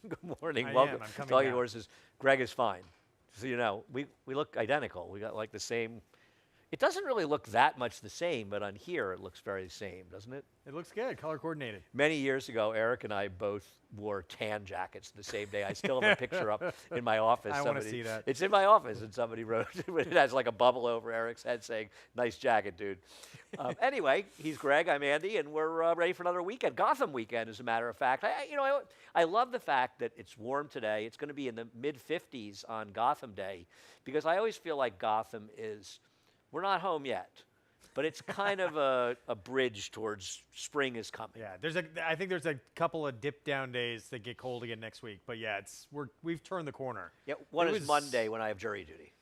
Good morning. I Welcome am. I'm to coming Talking down. Horses. Greg is fine. So you know, we look identical. We got like the same. It doesn't really look that much the same, but on here it looks very the same, doesn't it? It looks good. Color coordinated. Many years ago, Eric and I both wore tan jackets the same day. I still have a picture up in my office. I want to Somebody, see that. it's in my office, and somebody wrote it has like a bubble over Eric's head saying, "Nice jacket, dude." Anyway, he's Greg. I'm Andy, and we're ready for another weekend. Gotham weekend, as a matter of fact. I love the fact that it's warm today. It's going to be in the mid 50s on Gotham Day, because I always feel like Gotham is. We're not home yet, but it's kind of a bridge towards spring is coming. Yeah, I think there's a couple of dip down days that get cold again next week, but yeah, we've turned the corner. Yeah, one It is was- Monday when I have jury duty.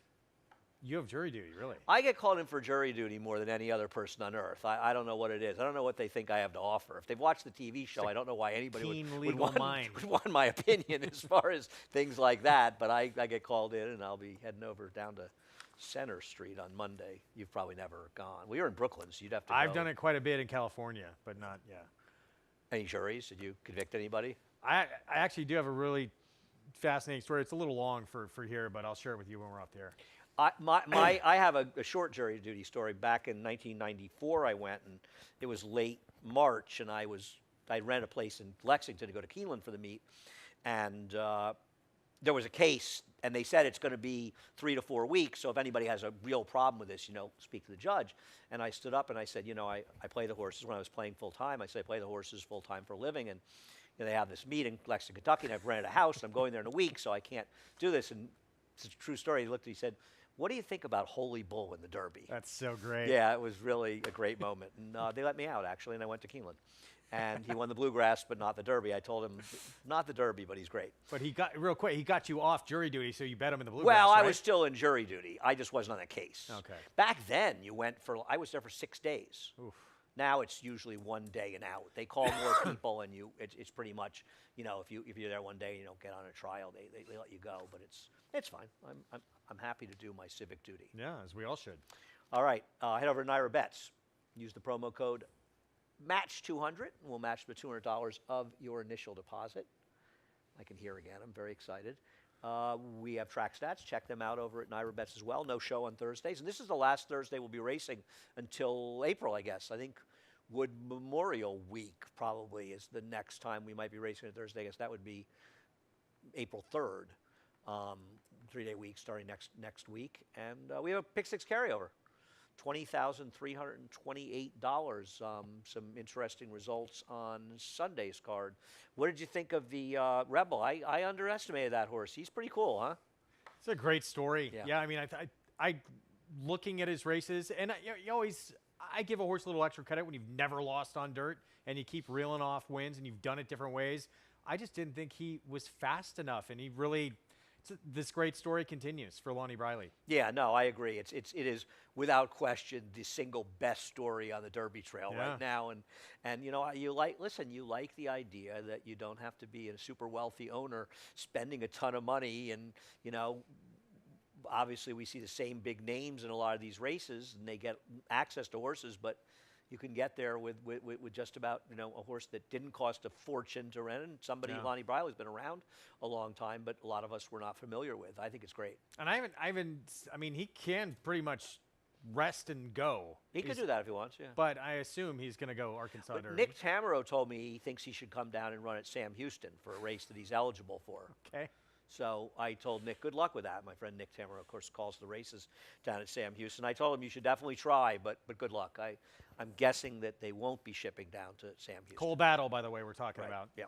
You have jury duty, really? I get called in for jury duty more than any other person on earth. I don't know what it is. I don't know what they think I have to offer. If they've watched the TV show, I don't know why anybody keen would legal want, mind. would want my opinion as far as things like that. But I get called in, and I'll be heading over down to Center Street on Monday. You've probably never gone. Well, you're in Brooklyn, so you'd have to I've go. done it quite a bit in California, but not, yeah. Any juries? Did you convict anybody? I actually do have a really fascinating story. It's a little long for here, but I'll share it with you when we're up there. I have a short jury duty story. Back in 1994, I went, and it was late March, and I rented a place in Lexington to go to Keeneland for the meet, and there was a case, and they said it's going to be 3 to 4 weeks. So if anybody has a real problem with this, speak to the judge. And I stood up and I said, I play the horses when I was playing full time. I said I play the horses full time for a living, and they have this meet in Lexington, Kentucky, and I've rented a house. And I'm going there in a week, so I can't do this. And it's a true story. He looked, he said, "What do you think about Holy Bull in the Derby?" That's so great. Yeah, it was really a great moment. And they let me out, actually, and I went to Keeneland. And he won the Bluegrass, but not the Derby. I told him, not the Derby, but he's great. But he got you off jury duty, so you bet him in the bluegrass. Well, I right? was still in jury duty. I just wasn't on the case. Okay. Back then, I was there for 6 days. Oof. Now it's usually 1 day and out. They call more people, and it's pretty much, if you're there 1 day and you don't get on a trial, they let you go. But it's fine. I'm happy to do my civic duty. Yeah, as we all should. All right, head over to Naira Bets. Use the promo code match 200, and we'll match the $200 of your initial deposit. I can hear again. I'm very excited. We have track stats. Check them out over at Naira Bets as well. No show on Thursdays. And this is the last Thursday we'll be racing until April, I guess. I think Wood Memorial Week probably is the next time we might be racing on Thursday. I guess that would be April 3rd. 3-day week starting next week. And we have a Pick Six carryover. $20,328. Some interesting results on Sunday's card. What did you think of the Rebel? I underestimated that horse. He's pretty cool, huh? It's a great story. Yeah. Yeah, I mean, I looking at his races, and I give a horse a little extra credit when you've never lost on dirt and you keep reeling off wins and you've done it different ways. I just didn't think he was fast enough, and he really. This great story continues for Lonnie Briley. Yeah, no, I agree. It is without question the single best story on the Derby Trail right now. And you like the idea that you don't have to be a super wealthy owner spending a ton of money, and obviously we see the same big names in a lot of these races, and they get access to horses, but you can get there with just about a horse that didn't cost a fortune to rent. And somebody, Lonnie Briley's been around a long time, but a lot of us were not familiar with. I think it's great. And I mean, he can pretty much rest and go. He could do that if he wants, yeah. But I assume he's going to go Arkansas Derby. Nick Tamero told me he thinks he should come down and run at Sam Houston for a race that he's eligible for. Okay. So I told Nick, good luck with that. My friend Nick Tamero, of course, calls the races down at Sam Houston. I told him you should definitely try, but good luck. I'm guessing that they won't be shipping down to Sam Houston. Cole Battle, by the way, we're talking about. Yeah.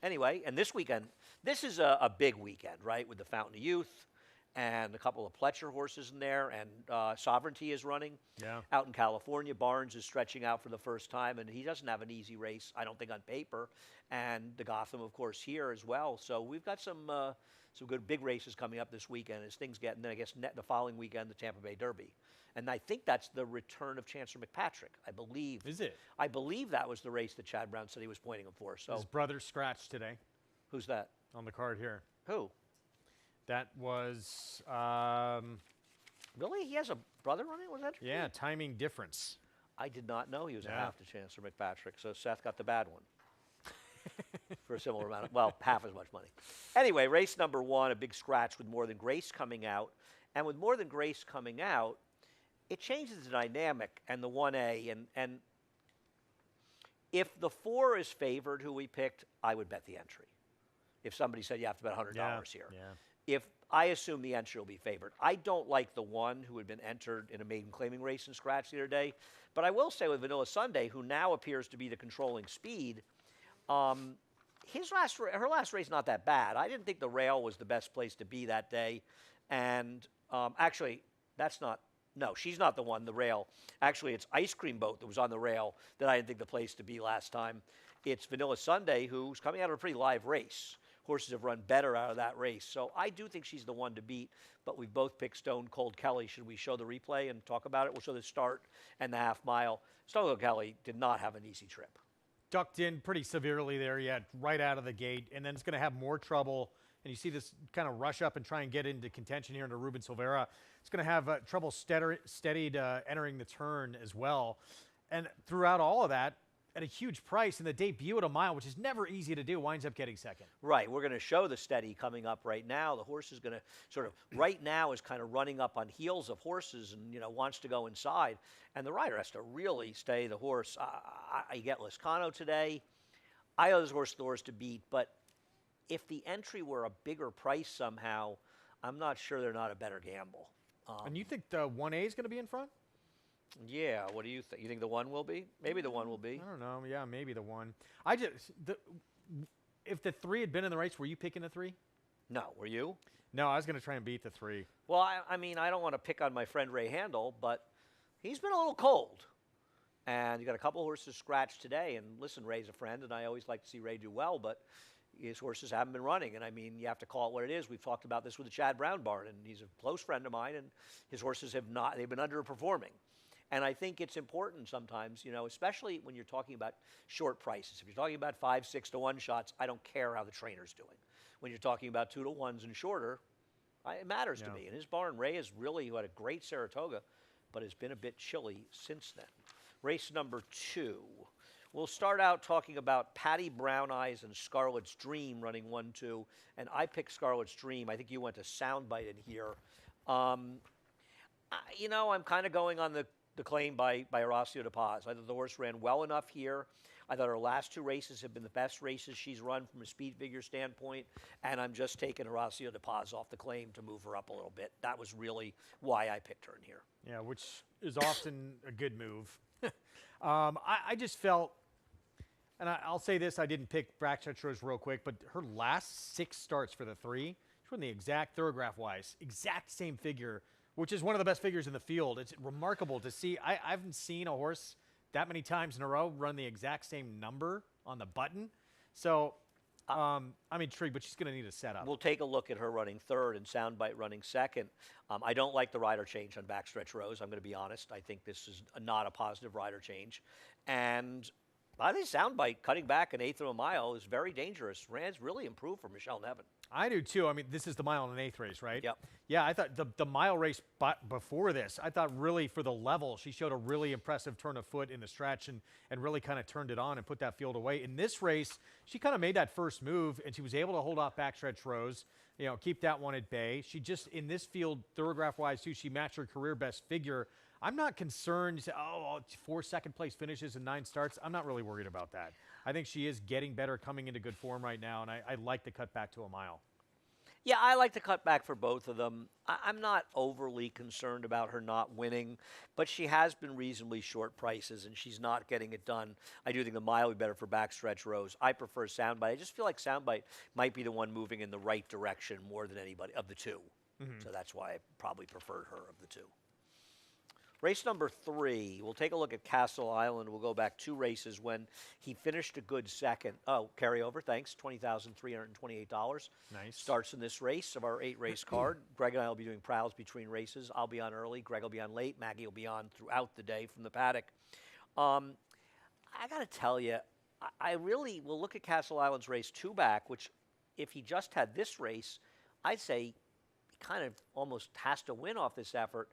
Anyway, and this weekend, this is a big weekend, right, with the Fountain of Youth and a couple of Pletcher horses in there, and Sovereignty is running out in California. Barnes is stretching out for the first time, and he doesn't have an easy race, I don't think, on paper. And the Gotham, of course, here as well. So we've got some good big races coming up this weekend as things get, and then I guess the following weekend, the Tampa Bay Derby. And I think that's the return of Chancellor McPatrick, I believe. Is it? I believe that was the race that Chad Brown said he was pointing him for. So his brother scratched today. Who's that? On the card here. Who? That was. Really? He has a brother running? Was that true? Yeah, timing difference. I did not know he was a half to Chancellor McPatrick, so Seth got the bad one. for a similar amount of, well, half as much money. Anyway, race number 1, a big scratch with More Than Grace coming out. And with More Than Grace coming out, it changes the dynamic and the 1A. And if the 4 is favored, who we picked, I would bet the entry. If somebody said you have to bet $100 here. Yeah. If I assume the entry will be favored. I don't like the 1 who had been entered in a maiden claiming race and scratch the other day. But I will say with Vanilla Sunday, who now appears to be the controlling speed, her last race not that bad. I didn't think the rail was the best place to be that day. And actually, that's not. No, she's not the one, the rail. Actually, it's Ice Cream Boat that was on the rail that I didn't think the place to be last time. It's Vanilla Sunday, who's coming out of a pretty live race. Horses have run better out of that race. So I do think she's the one to beat, but we've both picked Stone Cold Kelly. Should we show the replay and talk about it? We'll show the start and the half mile. Stone Cold Kelly did not have an easy trip. Ducked in pretty severely there, right out of the gate, and then it's going to have more trouble. And you see this kind of rush up and try and get into contention here into Ruben Silveira. It's going to have trouble steadied entering the turn as well. And throughout all of that, at a huge price, and the debut at a mile, which is never easy to do, winds up getting second. Right. We're going to show the steady coming up right now. The horse is going to sort of, right now, is kind of running up on heels of horses and, wants to go inside. And the rider has to really stay the horse. I get Liscano today. I know this horse the horse to beat, but if the entry were a bigger price somehow, I'm not sure they're not a better gamble. And you think the 1A is going to be in front? Yeah, what do you think? You think the 1 will be? Maybe the 1 will be. I don't know. Yeah, maybe the 1. If the 3 had been in the race, were you picking the 3? No, were you? No, I was going to try and beat the 3. Well, I mean, I don't want to pick on my friend Ray Handel, but he's been a little cold. And you got a couple horses scratched today. And listen, Ray's a friend, and I always like to see Ray do well, but his horses haven't been running. And I mean, you have to call it what it is. We've talked about this with the Chad Brown barn, and he's a close friend of mine, and his horses have not, they've been underperforming. And I think it's important sometimes, especially when you're talking about short prices. If you're talking about 5, 6 to 1 shots, I don't care how the trainer's doing. When you're talking about 2 to 1s and shorter, it matters to me. And his barn, Ray, is really, who had a great Saratoga, but has been a bit chilly since then. Race number 2. We'll start out talking about Patty Brown Eyes and Scarlet's Dream running 1-2. And I picked Scarlet's Dream. I think you went to Soundbite in here. I'm kind of going on the claim by Horacio de Paz. I thought the horse ran well enough here. I thought her last 2 races have been the best races she's run from a speed figure standpoint, and I'm just taking Horacio de Paz off the claim to move her up a little bit. That was really why I picked her in here. Yeah, which is often a good move. I just felt, and I'll say this, I didn't pick Backstretch Rose real quick, but her last 6 starts for the 3, she run the exact thoroughgraph-wise, exact same figure, which is one of the best figures in the field. It's remarkable to see. I haven't seen a horse that many times in a row run the exact same number on the button. So I'm intrigued, but she's going to need a setup. We'll take a look at her running 3rd and Soundbite running 2nd. I don't like the rider change on Backstretch Rose. I'm going to be honest. I think this is not a positive rider change. And I think Soundbite cutting back an 1/8 of a mile is very dangerous. Rand's really improved for Michelle Nevin. I do too. I mean, this is the mile and an 1/8 race, right? Yep. Yeah, I thought the mile race before this, I thought really for the level, she showed a really impressive turn of foot in the stretch and really kind of turned it on and put that field away. In this race, she kind of made that first move and she was able to hold off Backstretch Rose, keep that one at bay. She just, in this field, thoroughgraph-wise too, she matched her career best figure. I'm not concerned, 4 second-place finishes and 9 starts. I'm not really worried about that. I think she is getting better, coming into good form right now, and I like the cut back to a mile. Yeah, I like to cut back for both of them. I'm not overly concerned about her not winning, but she has been reasonably short prices, and she's not getting it done. I do think the mile would be better for Backstretch Rose. I prefer Soundbite. I just feel like Soundbite might be the one moving in the right direction more than anybody of the 2. Mm-hmm. So that's why I probably preferred her of the 2. Race number 3, we'll take a look at Castle Island. We'll go back 2 races when he finished a good second. Oh, carryover, thanks, $20,328. Nice. Starts in this race of our 8-race card. Greg and I will be doing prowls between races. I'll be on early. Greg will be on late. Maggie will be on throughout the day from the paddock. I got to tell you, I really will look at Castle Island's race 2 back, which if he just had this race, I'd say he kind of almost has to win off this effort.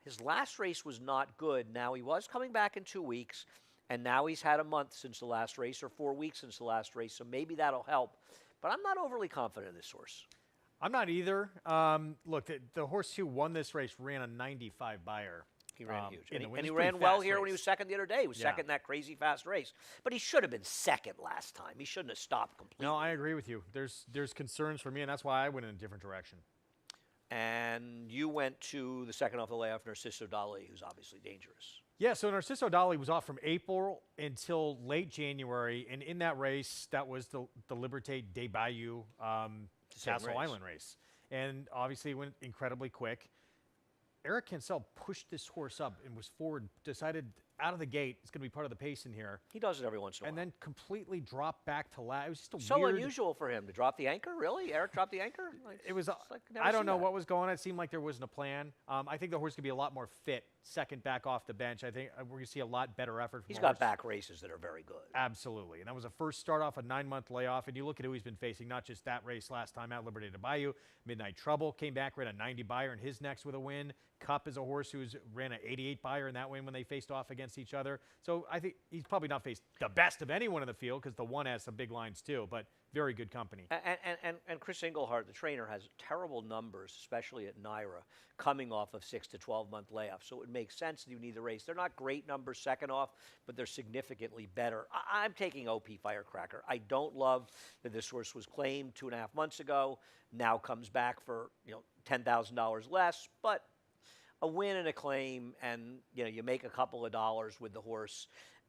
His last race was not good. Now, he was coming back in 2 weeks, And now he's had a month since the last race, or 4 weeks since the last race, so maybe that'll help. But I'm not overly confident in this horse. I'm not either. Look, the horse who won this race ran a 95 Beyer. He ran huge. in And the he, win. and he It's a pretty ran well fast here when he race. was second the other day. He was Yeah. second in that crazy fast race. But he should have been second last time. He shouldn't have stopped completely. No, I agree with you. There's concerns for me, and that's why I went in a different direction. And you went to the second off the layoff, Narciso Dali, who's obviously dangerous. Yeah, so Narciso Dali was off from April until late January, and in that race, that was the Liberté des Bayous Same Castle race. Island race. And obviously it went incredibly quick. Eric Cancel pushed this horse up and was forward, decided out of the gate it's going to be part of the pace in here, He does it every once in a and while. then completely dropped back to last. It was just a So weird. unusual for him to drop the anchor, really? Eric dropped the anchor? Like, It was. it's like, never I don't seen know that. what was going on. It seemed like there wasn't a plan. I think the horse could be a lot more fit, second back off the bench. I think we're going to see a lot better effort from He's the got horse. back races that are very good. Absolutely. And that was a first start off a 9-month layoff. And you look at who he's been facing, not just that race last time out, Liberté de Bayou, Midnight Trouble, came back, ran a 90 Beyer in his next with a win. Cup is a horse who's ran an 88 Beyer in that win when they faced off against each other. So I think he's probably not faced the best of anyone in the field because the one has some big lines too, but very good company. And Chris Englehart, the trainer, has terrible numbers, especially at Naira, coming off of 6 to 12-month layoffs. So it would make sense that you need the race. They're not great numbers second off, but they're significantly better. I'm taking OP Firecracker. I don't love that this horse was claimed 2.5 months ago, now comes back for $10,000 less, but a win and a claim, and you make a couple of dollars with the horse.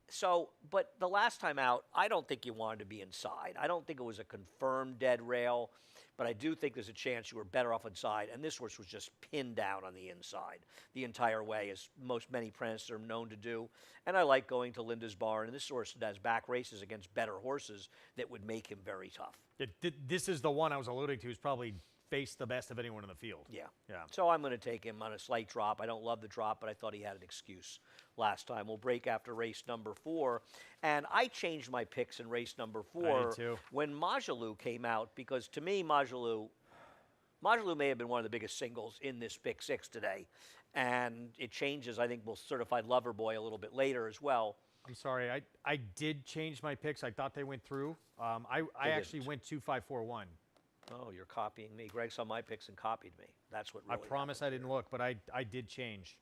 So, but the last time out, I don't think you wanted to be inside. I don't think it was a confirmed dead rail, but I do think there's a chance you were better off inside. And this horse was just pinned down on the inside the entire way, as many apprentices are known to do. And I like going to Linda's Barn, and this horse has back races against better horses that would make him very tough. This is the one I was alluding to who's probably faced the best of anyone in the field. Yeah. Yeah. So I'm going to take him on a slight drop. I don't love the drop, but I thought he had an excuse last time. We'll break after race number 4. And I changed my picks in race number 4 too. when Majalou came out, because to me, Majalou may have been one of the biggest singles in this pick 6 today. And it changes. I think we'll Certified Lover Boy a little bit later as well. I'm sorry. I did change my picks. I thought they went through. I actually didn't. went 2-5-4-1. Oh, you're copying me. Greg saw my picks and copied me. That's what really I promise I happened didn't look, but I did change.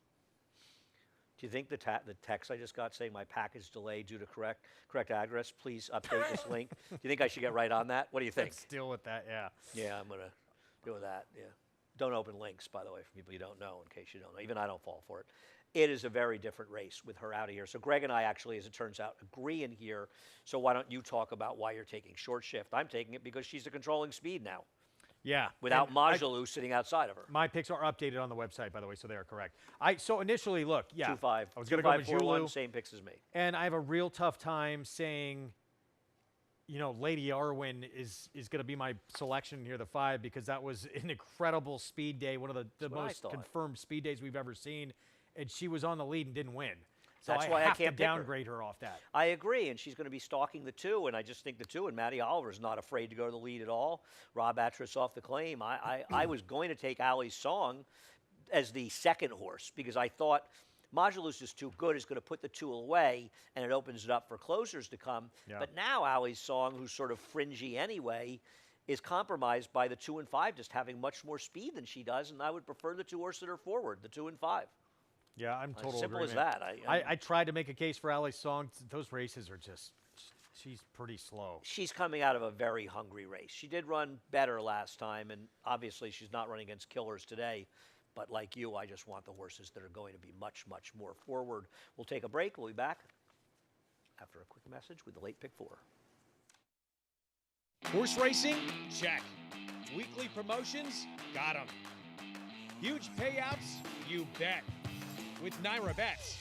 Do you think the text I just got saying my package delayed due to correct address, please update this link? Do you think I should get right on that? What do you think? Still with that, yeah. Yeah, I'm going to do that, yeah. Don't open links, by the way, for people you don't know, in case you don't know. Even I don't fall for it. It is a very different race with her out of here. So Greg and I actually, as it turns out, agree in here. So why don't you talk about why you're taking Short Shift? I'm taking it because she's the controlling speed now, Yeah. without and I- Majalou sitting outside of her. My picks are updated on the website, by the way, so they are correct. So initially, look, yeah. 2-5. I was going to go with 2-5-4-1, Julu, same picks as me. and I have a real tough time saying, Lady Arwen is going to be my selection here, the 5, because that was an incredible speed day, one of the what I most thought. confirmed speed days we've ever seen, and she was on the lead and didn't win. So That's I why I have can't to pick her. downgrade her off that. I agree, and she's going to be stalking the 2, and I just think the 2, and Matty Oliver is not afraid to go to the lead at all. Rob Atras off the claim. I was going to take Ali's Song as the second horse because I thought Majalou's just too good. Is going to put the 2 away, and it opens it up for closers to come. Yeah. But now Ali's Song, who's sort of fringy anyway, is compromised by the 2 and 5 just having much more speed than she does, and I would prefer the 2 horses that are forward, the 2 and 5. Yeah, I'm total Simple as agreement. that. I tried to make a case for Ali's Song. Those races are just, she's pretty slow. She's coming out of a very hungry race. She did run better last time, and obviously she's not running against killers today. But like you, I just want the horses that are going to be much, much more forward. We'll take a break. We'll be back after a quick message with the late pick 4. Horse racing? Check. Weekly promotions? Got 'em. Huge payouts? You bet. With Naira Bets.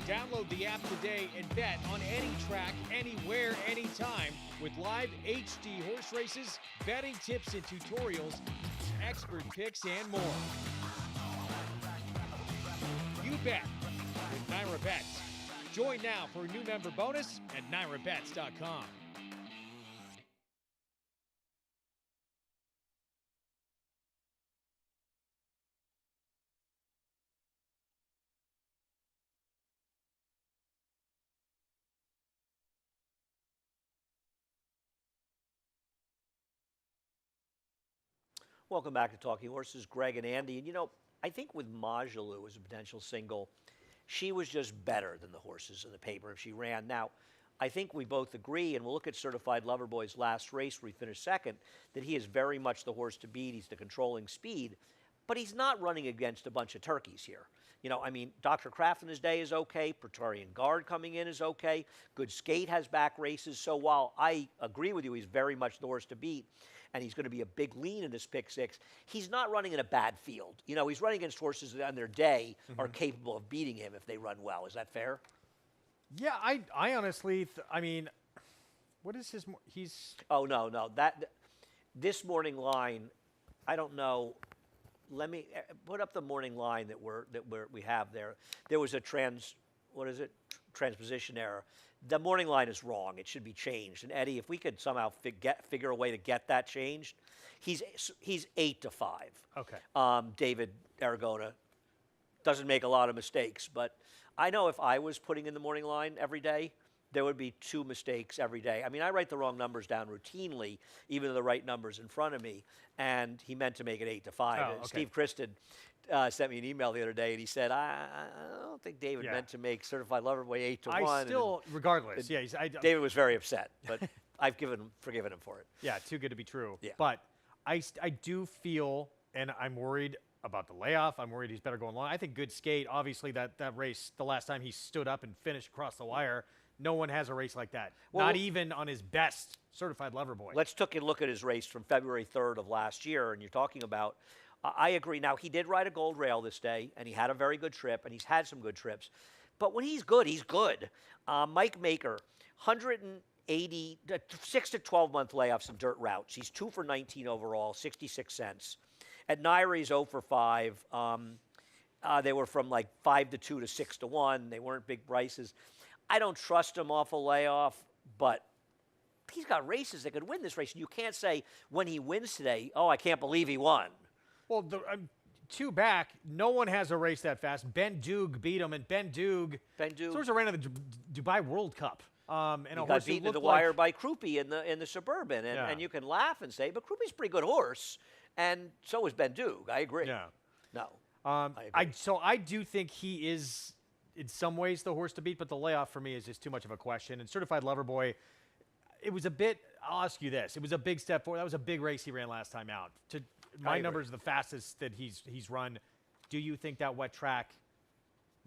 Download the app today and bet on any track, anywhere, anytime with live HD horse races, betting tips and tutorials, expert picks, and more. You bet with Naira Bets. Join now for a new member bonus at NairaBets.com. Welcome back to Talking Horses, Greg and Andy. And I think with Majalou as a potential single, she was just better than the horses in the paper if she ran. Now, I think we both agree, and we'll look at Certified Lover Boy's last race where he finished second, that he is very much the horse to beat. He's the controlling speed, but he's not running against a bunch of turkeys here. Dr. Kraft in his day is okay. Praetorian Guard coming in is okay. Good Skate has back races. So while I agree with you, he's very much the horse to beat, and he's going to be a big lean in this pick six, he's not running in a bad field. He's running against horses that on their day are capable of beating him if they run well. Is that fair? Yeah, I honestly, what is his? He's. Oh no. This morning line, I don't know. Let me put up the morning line that we have there. There was a transposition error. The morning line is wrong. It should be changed. And Eddie, if we could somehow figure a way to get that changed, he's 8-5. Okay. David Aragona doesn't make a lot of mistakes, but I know if I was putting in the morning line every day, there would be 2 mistakes every day. I write the wrong numbers down routinely, even though the right number's in front of me. And he meant to make it 8-5. Oh, okay. Steve Kristen sent me an email the other day, and he said, I don't think David meant to make Certified Lover Boy 8-1. I still, regardless, yeah. David was very upset, but I've forgiven him for it. Yeah, too good to be true. Yeah. But I do feel, and I'm worried about the layoff. I'm worried he's better going long. I think Good Skate, obviously, that race, the last time he stood up and finished across the wire, no one has a race like that. Well, not even on his best Certified Lover Boy. Let's take a look at his race from February 3rd of last year, and you're talking about, I agree. Now, he did ride a gold rail this day, and he had a very good trip, and he's had some good trips. But when he's good, he's good. Mike Maker, 180, 6 to 12-month layoffs in dirt routes. He's 2 for 19 overall, 66 cents. At Naira, he's 0 for 5. They were from like 5 to 2 to 6 to 1. They weren't big prices. I don't trust him off a layoff, but he's got races that could win this race. And you can't say when he wins today, oh, I can't believe he won. Well, 2 back, no one has a race that fast. Ben Doog beat him, and Ben Doog sort of ran in the Dubai World Cup. And he got beaten to the wire by Krupe in the Suburban. And you can laugh and say, but Krupe's a pretty good horse. And so was Ben Doog. I agree. Yeah. No. I do think he is, in some ways, the horse to beat, but the layoff for me is just too much of a question. And Certified Lover Boy, it was a bit, I'll ask you this. It was a big step forward. That was a big race he ran last time out. My number's the fastest that he's run. Do you think that wet track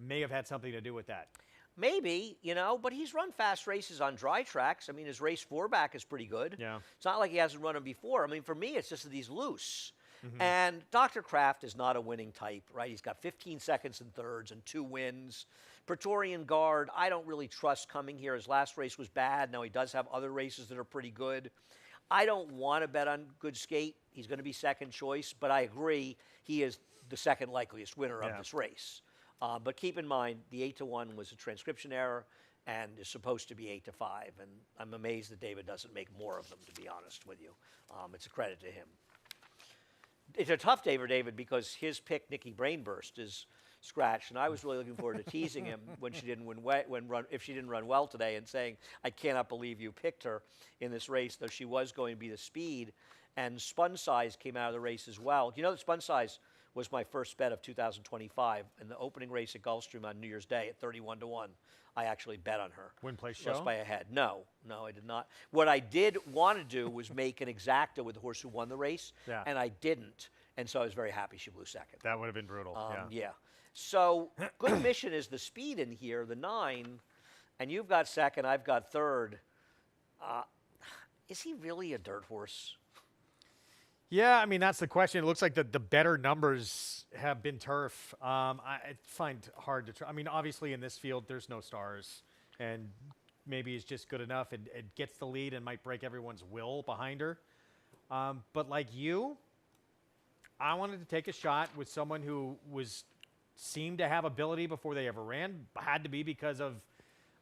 may have had something to do with that? Maybe, but he's run fast races on dry tracks. His race 4 back is pretty good. Yeah. It's not like he hasn't run them before. For me, it's just that he's loose. Mm-hmm. And Dr. Kraft is not a winning type, right? He's got 15 seconds and thirds and 2 wins. Praetorian Guard, I don't really trust coming here. His last race was bad. Now he does have other races that are pretty good. I don't want to bet on Good Skate. He's going to be second choice, but I agree he is the second likeliest winner of this race. But keep in mind, the 8-1 was a transcription error and is supposed to be 8-5. And I'm amazed that David doesn't make more of them, to be honest with you. It's a credit to him. It's a tough day for David because his pick, Nikki Brainburst, is scratched, and I was really looking forward to teasing him when she didn't if she didn't run well today, and saying, I cannot believe you picked her in this race, though she was going to be the speed. And Spun Size came out of the race as well. You know that Spun Size was my first bet of 2025 in the opening race at Gulfstream on New Year's Day at 31-1. I actually bet on her. Win, place, show? Lost by a head. No, I did not. What I did want to do was make an exacta with the horse who won the race, and I didn't. And so I was very happy she blew second. That would have been brutal. Yeah. So Good Mission is the speed in here, the 9, and you've got second, I've got third. Is he really a dirt horse? Yeah, that's the question. It looks like the better numbers have been turf. I find hard to try. Obviously in this field, there's no stars, and maybe it's just good enough. It gets the lead and might break everyone's will behind her. But like you, I wanted to take a shot with someone who seemed to have ability before they ever ran. Had to be because of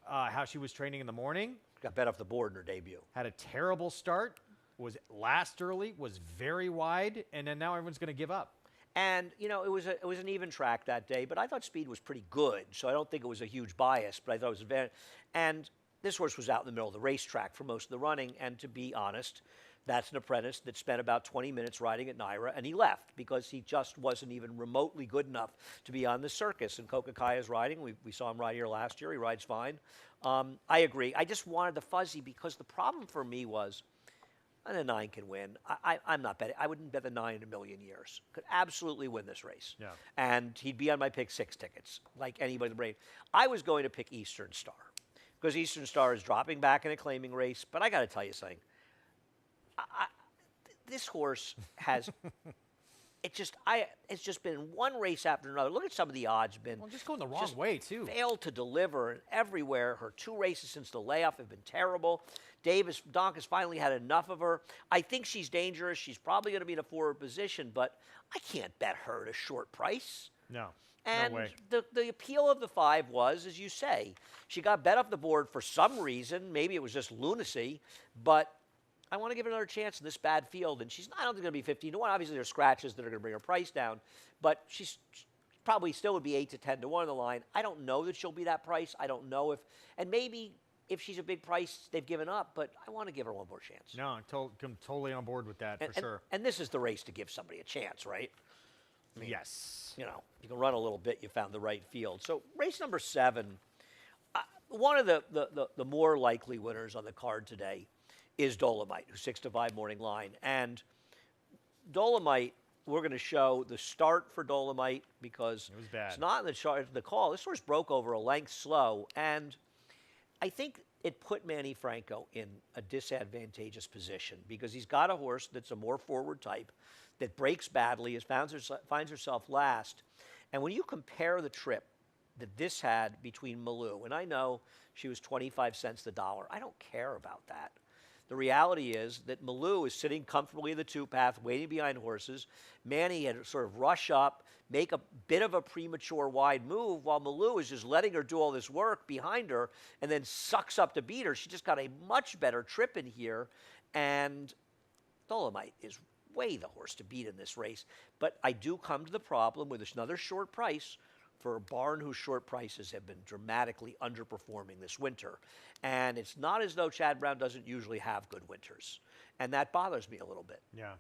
how she was training in the morning. Got bet off the board in her debut. Had a terrible start. Was last early, was very wide, and then now everyone's going to give up. And, it was an even track that day, but I thought speed was pretty good, so I don't think it was a huge bias, but I thought it was very... And this horse was out in the middle of the racetrack for most of the running, and to be honest, That's an apprentice that spent about 20 minutes riding at Naira, and he left because he just wasn't even remotely good enough to be on the circus. And Kokakaya is riding. We saw him ride here last year. He rides fine. I agree. I just wanted the fuzzy because the problem for me was, and the 9 can win. I'm not betting. I wouldn't bet the 9 in a million years. Could absolutely win this race. Yeah. And he'd be on my pick 6 tickets, like anybody in the brain. I was going to pick Eastern Star because Eastern Star is dropping back in a claiming race. But I got to tell you something. This horse has it's just been one race after another. Look at some of the odds been. Well, just going the wrong way too. Failed to deliver and everywhere. Her 2 races since the layoff have been terrible. Donk has finally had enough of her. I think she's dangerous. She's probably going to be in a forward position, but I can't bet her at a short price. No. And no way. the appeal of the 5 was, as you say, she got bet off the board for some reason. Maybe it was just lunacy, but I want to give her another chance in this bad field. And she's not only going to be 15 to 1. Obviously, there's scratches that are going to bring her price down, but she's probably still would be 8 to 10 to 1 on the line. I don't know that she'll be that price. I don't know and maybe if she's a big price, they've given up, but I want to give her one more chance. No, I'm totally on board with that for sure. And this is the race to give somebody a chance, right? I mean, yes. You know, you can run a little bit, you found the right field. So race number 7, one of the more likely winners on the card today is Dolomite, who's 6 to 5 morning line. And Dolomite, we're going to show the start for Dolomite because it was bad. It's not in the chart, the call. This horse broke over a length slow, and I think it put Manny Franco in a disadvantageous position because he's got a horse that's a more forward type that breaks badly, finds herself last. And when you compare the trip that this had between Malou, and I know she was 25 cents the dollar, I don't care about that. The reality is that Malou is sitting comfortably in the 2-path, waiting behind horses. Manny had to sort of rush up, make a bit of a premature wide move, while Malou is just letting her do all this work behind her and then sucks up to beat her. She just got a much better trip in here, and Dolomite is way the horse to beat in this race. But I do come to the problem with another short price for a barn whose short prices have been dramatically underperforming this winter. And it's not as though Chad Brown doesn't usually have good winters. And that bothers me a little bit. Yeah.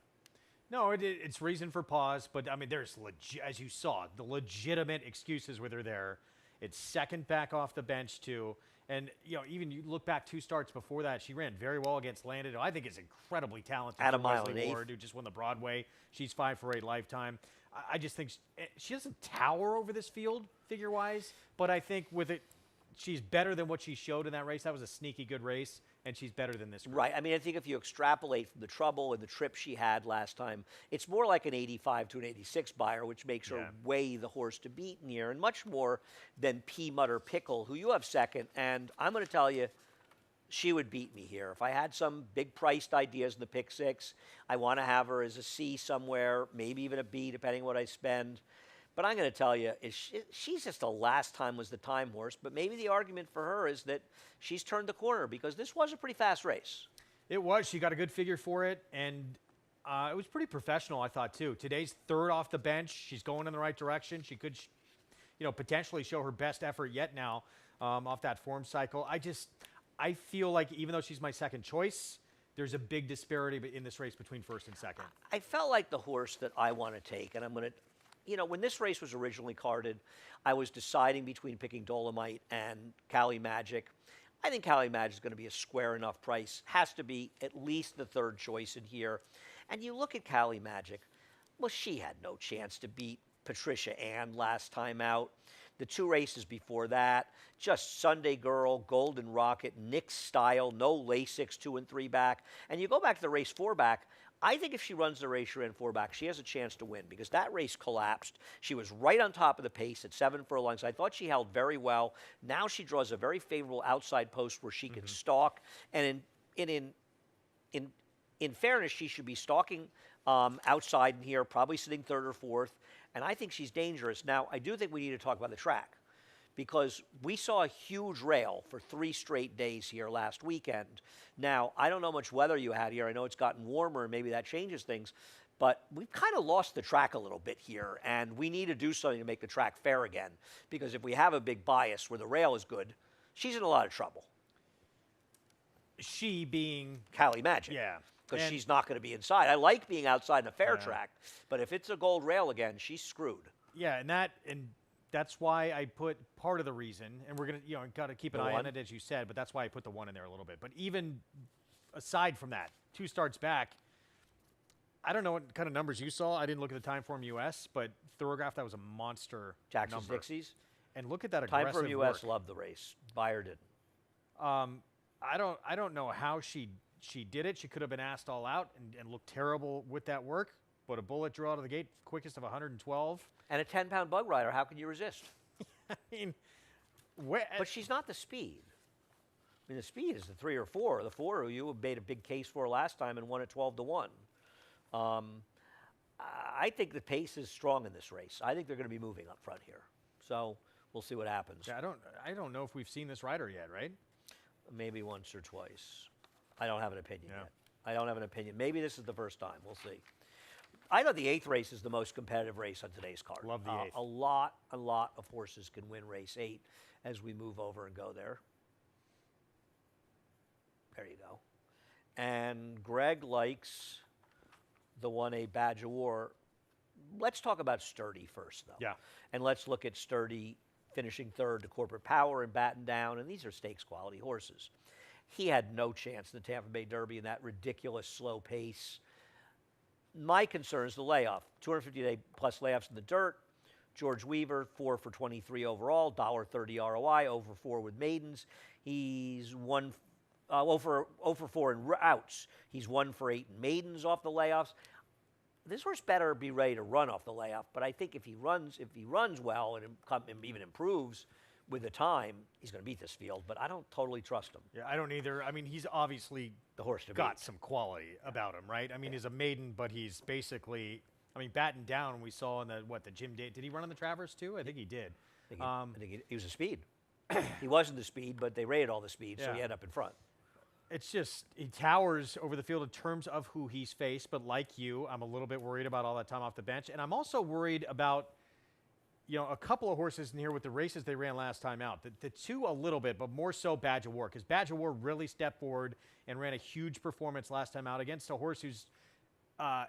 No, it's reason for pause, but I mean, there's, as you saw, the legitimate excuses with her there. It's second back off the bench, too. And, you know, even you look back 2 starts before that, she ran very well against Landon, who I think is incredibly talented. At a for mile Wesley and 1/8. Ward, who just won the Broadway. She's 5 for 8 lifetime. I just think she doesn't tower over this field figure-wise, but I think with it, she's better than what she showed in that race. That was a sneaky good race, and she's better than this group. Right. I mean, I think if you extrapolate from the trouble and the trip she had last time, it's more like an 85 to an 86 buyer, which makes her way the horse to beat in here, and much more than P. Mutter Pickle, who you have second. And I'm going to tell you, she would beat me here. If I had some big priced ideas in the pick 6, I want to have her as a C somewhere, maybe even a B, depending on what I spend. But I'm going to tell you, she's just the last time was the time horse. But maybe the argument for her is that she's turned the corner because this was a pretty fast race. It was. She got a good figure for it, and it was pretty professional, I thought, too. Today's 3rd off the bench. She's going in the right direction. She could, potentially show her best effort yet now off that form cycle. I feel like even though she's my second choice, there's a big disparity in this race between first and second. I felt like the horse that I want to take, and I'm going to, when this race was originally carded, I was deciding between picking Dolomite and Cali Magic. I think Cali Magic is going to be a square enough price. Has to be at least the 3rd choice in here. And you look at Cali Magic, well, she had no chance to beat Patricia Ann last time out. The 2 races before that, just Sunday Girl, Golden Rocket, Nick's Style, no Lasix 2 and 3 back. And you go back to the race 4 back, I think if she runs the race she ran 4 back, she has a chance to win because that race collapsed. She was right on top of the pace at 7 furlongs. I thought she held very well. Now she draws a very favorable outside post where she can stalk. And in fairness, she should be stalking outside in here, probably sitting 3rd or 4th. And I think she's dangerous. Now, I do think we need to talk about the track because we saw a huge rail for 3 straight days here last weekend. Now, I don't know how much weather you had here. I know it's gotten warmer and maybe that changes things. But we've kind of lost the track a little bit here, and we need to do something to make the track fair again because if we have a big bias where the rail is good, she's in a lot of trouble. She being Cali Magic. Yeah. because And- she's not going to be inside. I like being outside in a fair Yeah. track, but if it's a gold rail again, she's screwed. Yeah, and that's why I put part of the reason, and we're gonna got to keep an The eye one? on it as you said, but that's why I put the 1 in there a little bit. But even aside from that, 2 starts back. I don't know what kind of numbers you saw. I didn't look at the Timeform US, but Thoroughgraph, that was a monster Jackson number. Dixies. And look at that Time aggressive for US work. loved the race. Beyer didn't. I don't know how she did it. She could have been asked all out and looked terrible with that work, but a bullet drew out of the gate, quickest of 112. And a 10-pound bug rider, how can you resist? I mean, where, But she's not the speed. I mean, the speed is the 3 or 4. The 4 who you made a big case for last time and won at 12-1. I think the pace is strong in this race. I think they're going to be moving up front here. So we'll see what happens. yeah, I don't know if we've seen this rider yet, right? Maybe once or twice. I don't have an opinion Yeah. yet. I don't have an opinion. Maybe this is the first time. We'll see. I know the 8th race is the most competitive race on today's card. Love the 8th. A lot of horses can win race 8 as we move over and go there. There you go. And Greg likes the 1A Badge of War. Let's talk about Sturdy first, though. Yeah. And let's look at Sturdy finishing 3rd to Corporate Power and Batten Down, and these are stakes quality horses. He had no chance in the Tampa Bay Derby in that ridiculous slow pace. My concern is the layoff. 250-day plus layoffs in the dirt. George Weaver, 4 for 23 overall, $1.30 ROI, over 4 with maidens. He's 0 for 4 in outs. He's 1 for 8 in maidens off the layoffs. This horse better be ready to run off the layoff, but I think if he runs well and even improves with the time, he's going to beat this field. But I don't totally trust him. Yeah, I don't either. I mean, he's obviously The horse to got beat. some quality about him, right? I mean, he's a maiden, but he's basically, I mean, Batten Down. We saw in the Jim Day. Did he run on the Travers too? I think he did. I think he was a speed. He wasn't the speed, but they rated all the speed, so he Yeah. ended up in front. It's just, he towers over the field in terms of who he's faced. But like you, I'm a little bit worried about all that time off the bench, and I'm also worried about, a couple of horses in here with the races they ran last time out. The 2 a little bit, but more so Badge of War, because Badge of War really stepped forward and ran a huge performance last time out against a horse who's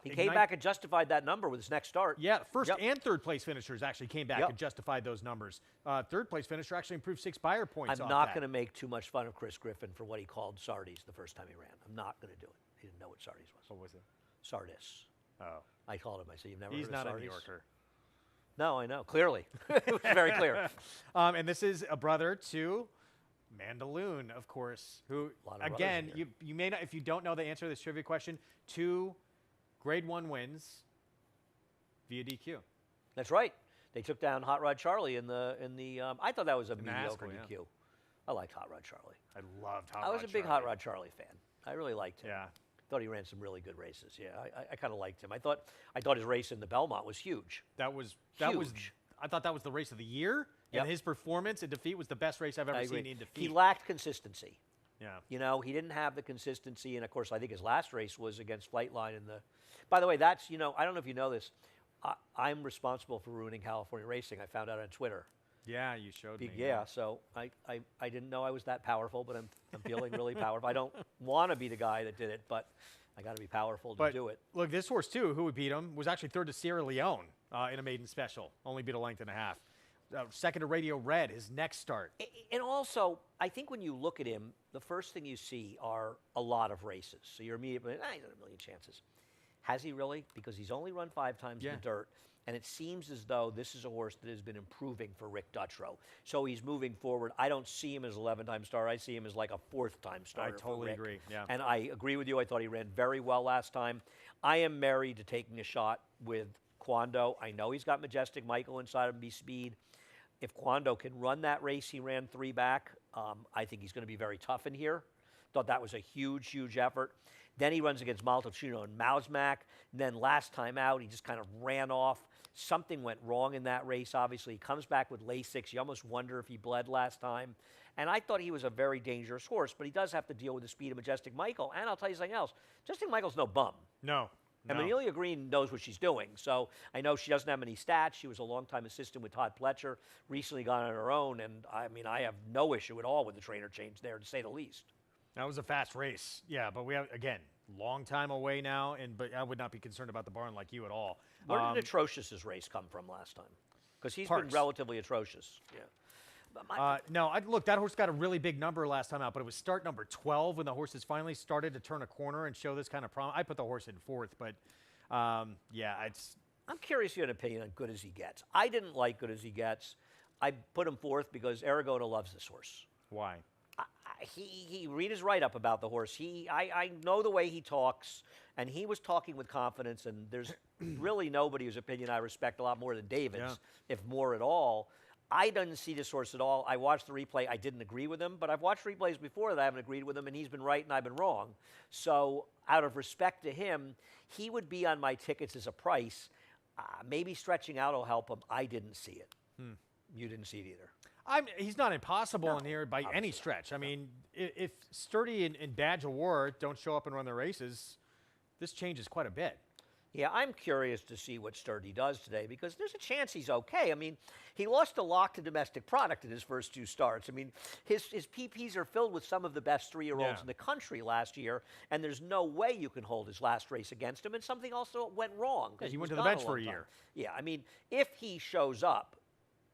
He came back and justified that number with his next start. Yeah, first Yep. and third place finishers actually came back Yep. and justified those numbers. Third place finisher actually improved 6 buyer points. I'm off not that. going to make too much fun of Chris Griffin for what he called Sardis the first time he ran. I'm not going to do it. He didn't know what Sardis was. What was it? Sardis. Oh, I called him. I said, "You've never he's heard not of a Sardis?" New Yorker. No, I know. Clearly. It was very clear. And this is a brother to Mandaloon, of course, who, Lot of brothers again, in here. you may not, if you don't know the answer to this trivia question, 2 grade 1 wins via DQ. That's right. They took down Hot Rod Charlie in the. I thought that was a the mediocre Haskell, yeah. DQ. I liked Hot Rod Charlie. I loved Hot I was Rod a big Charlie. Hot Rod Charlie fan. I really liked him. Yeah. Thought he ran some really good races. Yeah, I kind of liked him. I thought his race in the Belmont was huge. That was Huge. I thought that was the race of the year, Yep. and his performance in defeat was the best race I've I ever agree. seen in defeat. He lacked consistency. Yeah. He didn't have the consistency, and of course, I think his last race was against Flightline in the. By the way, that's I don't know if you know this. I'm responsible for ruining California racing. I found out on Twitter. Yeah, you showed me. Yeah, so I didn't know I was that powerful, but I'm feeling really powerful. I don't want to be the guy that did it, but I got to be powerful to But do it. look, this horse too, who would beat him, was actually 3rd to Sierra Leone in a maiden special. Only beat a length and a half. 2nd to Radio Red, his next start. And also, I think when you look at him, the first thing you see are a lot of races. So you're immediately, he's got a million chances. Has he really? Because he's only run 5 times in Yeah. the dirt, and it seems as though this is a horse that has been improving for Rick Dutrow. So he's moving forward. I don't see him as 11-time star. I see him as like a 4th-time starter. for totally Rick. agree, yeah. And I agree with you. I thought he ran very well last time. I am married to taking a shot with Quando. I know he's got Majestic Michael inside of him, be speed. If Quando can run that race he ran 3 back, I think he's going to be very tough in here. Thought that was a huge, huge effort. Then he runs against Maltachino and Mausmack. And then last time out, he just kind of ran off. Something went wrong in that race, obviously. He comes back with Lasix. You almost wonder if he bled last time. And I thought he was a very dangerous horse, but he does have to deal with the speed of Majestic Michael. And I'll tell you something else. Majestic Michael's no bum. No. And Amelia Green knows what she's doing. So I know she doesn't have many stats. She was a longtime assistant with Todd Pletcher, recently gone on her own. And I mean, I have no issue at all with the trainer change there, to say the least. That was a fast race. Yeah, but we have, again, long time away now, but I would not be concerned about the barn like you at all. Where did Atrocious's race come from last time? Because he's Parks. been relatively atrocious. Yeah. But No, look, that horse got a really big number last time out, but it was start number 12 when the horses finally started to turn a corner and show this kind of promise. I put the horse in 4th, but it's. I'm curious if you have an opinion on Good As He Gets. I didn't like Good As He Gets. I put him 4th because Aragona loves this horse. Why? He read his write-up about the horse. I know the way he talks, and he was talking with confidence, and there's really nobody whose opinion I respect a lot more than David's, if more at all. I didn't see this horse at all. I watched the replay. I didn't agree with him, but I've watched replays before that I haven't agreed with him, and he's been right and I've been wrong. So out of respect to him, he would be on my tickets as a price. Maybe stretching out will help him. I didn't see it. You didn't see it either. He's not impossible in here by any stretch. I mean, if Sturdy and Badge of War don't show up and run their races, this changes quite a bit. Yeah, I'm curious to see what Sturdy does today because there's a chance he's okay. I mean, he lost a lot to Domestic Product in his first 2 starts. I mean, his PPs are filled with some of the best 3-year-olds in the country last year, and there's no way you can hold his last race against him. And something also went wrong. Yeah, he went was to the gone bench a for long a time. year. Yeah, I mean, if he shows up,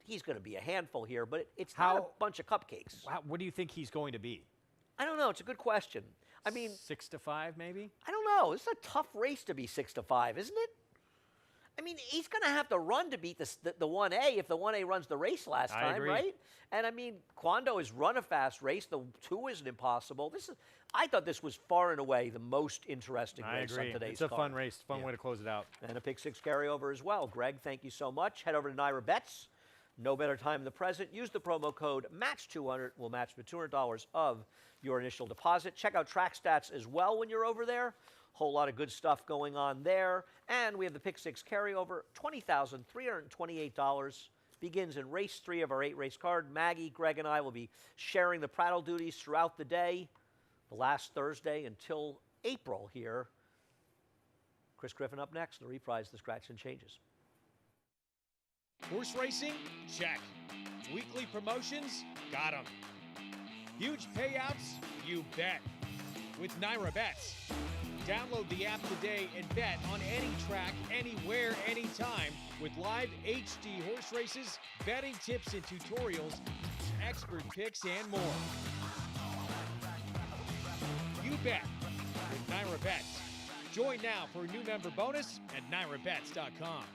he's going to be a handful here, but it's not a bunch of cupcakes. What do you think he's going to be? I don't know. It's a good question. I mean, 6 to 5, maybe? I don't know. It's a tough race to be 6 to 5, isn't it? I mean, he's going to have to run to beat the 1A if the 1A runs the race last I time, agree. right? And I mean, Quando has run a fast race. The 2 isn't impossible. I thought this was far and away the most interesting I race agree. on today's It's a card. fun race, fun way to close it out. And a pick 6 carryover as well. Greg, thank you so much. Head over to Naira Bets. No better time than the present. Use the promo code MATCH200. We'll match the $200 of your initial deposit. Check out Track Stats as well when you're over there. Whole lot of good stuff going on there. And we have the Pick 6 carryover, $20,328. Begins in race 3 of our 8-race card. Maggie, Greg, and I will be sharing the prattle duties throughout the day, the last Thursday until April here. Chris Griffin up next. The reprise, the scratch and changes. Horse racing? Check. Weekly promotions? Got 'em. Huge payouts? You bet. With Naira Bets. Download the app today and bet on any track, anywhere, anytime with live HD horse races, betting tips and tutorials, expert picks, and more. You bet with Naira Bets. Join now for a new member bonus at NairaBets.com.